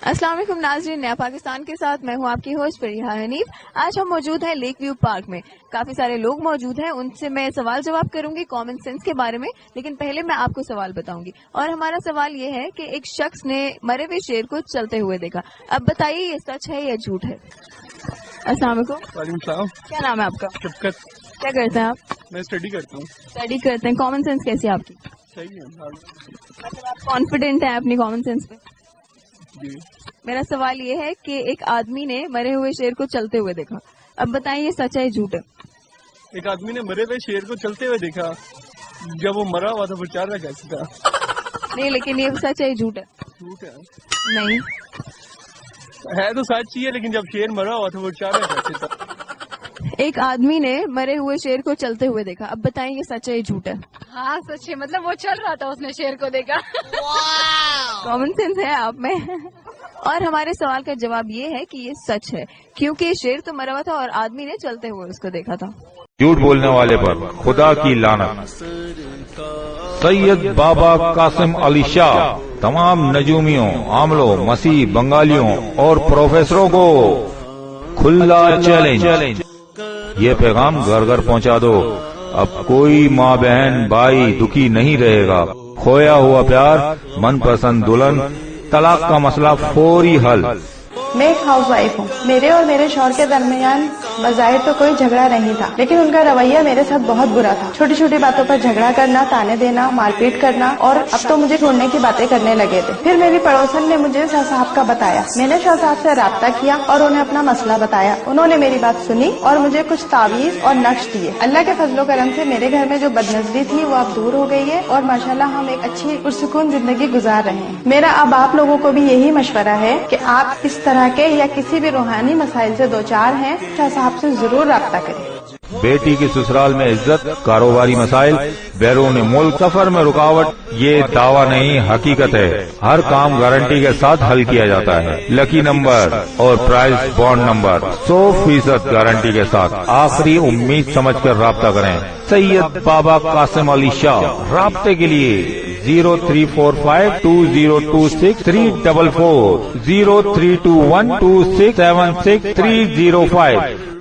अस्सलाम वालेकुम नाज़रीन, नया पाकिस्तान के साथ मैं हूं आपकी होस्ट फरीहा हनीफ। आज हम मौजूद हैं लेक व्यू पार्क में। काफी सारे लोग मौजूद हैं, उनसे मैं सवाल जवाब करूंगी कॉमन सेंस के बारे में। लेकिन पहले मैं आपको सवाल बताऊंगी और हमारा सवाल ये है कि एक शख्स ने मरे हुए शेर को चलते हुए देखा। अब बताइए ये सच है या झूठ है? अस्सलाम वालेकुम। क्या नाम है आपका? शफकत। क्या करते हैं आप? मैं स्टडी करता हूँ। स्टडी करते हैं। कॉमन सेंस कैसी है आपकी? सही है। मतलब आप कॉन्फिडेंट हैं अपनी कॉमन सेंस पे? जी। मेरा सवाल ये है कि एक आदमी ने मरे हुए शेर को चलते हुए देखा। अब बताइए ये सच है या झूठ है? एक आदमी ने मरे हुए शेर को चलते हुए देखा। जब वो मरा हुआ था वो चार रहा कैसे था? नहीं, लेकिन ये सच है या झूठ है? झूठ है। नहीं है तो सच ही है, लेकिन जब शेर मरा हुआ था वो चार रहा कैसे था? एक आदमी ने मरे हुए शेर को चलते हुए देखा। अब बताइए ये सच है या झूठ है? हाँ सच है, मतलब वो चल रहा था, उसने शेर को देखा। कॉमन सेंस है आप में। और हमारे सवाल का जवाब ये है कि ये सच है, क्योंकि शेर तो मरा हुआ था और आदमी ने चलते हुए उसको देखा था। झूठ बोलने वाले पर खुदा की लानत। सैयद बाबा कासिम अली शाह तमाम नजूमियों, आमलों, मसीह, बंगालियों और प्रोफेसरों को खुला चैलेंज, ये पैगाम घर घर पहुंचा दो। अब कोई माँ बहन भाई दुखी नहीं रहेगा। खोया हुआ प्यार, मनपसंद दुल्हन, तलाक का मसला फौरी हल। मैं एक हाउस वाइफ हूँ। मेरे और मेरे शौहर के दरमियान बज़ाहिर तो कोई झगड़ा नहीं था, लेकिन उनका रवैया मेरे साथ बहुत बुरा था। छोटी छोटी बातों पर झगड़ा करना, ताने देना, मारपीट करना, और अब तो मुझे छोड़ने की बातें करने लगे थे। फिर मेरी पड़ोसन ने मुझे शाह साहब का बताया। मैंने शाह साहब से राब्ता किया और उन्हें अपना मसला बताया। उन्होंने मेरी बात सुनी और मुझे कुछ तावीज और नक्श दिए। अल्लाह के फजलो करम से मेरे घर में जो बदनजरी थी वो अब दूर हो गई है और माशाल्लाह हम एक अच्छी पुरसुकून जिंदगी गुजार रहे हैं। मेरा अब आप लोगों को भी यही मशवरा है कि आप इस तरह के या किसी भी रूहानी मसाइल से दो चार हैं, शाह साहब से जरूर राब्ता करें। बेटी की ससुराल में इज्जत, कारोबारी मसाइल, बैरून मुल्क, सफर में रुकावट, ये दावा नहीं हकीकत है। हर काम गारंटी के साथ हल किया जाता है। लकी नंबर और प्राइस बॉन्ड नंबर 100% गारंटी के साथ। आखिरी उम्मीद समझकर राब्ता करें। सैयद बाबा कासिम अली शाह। राब्ते के लिए 03452026 344 03212676 305।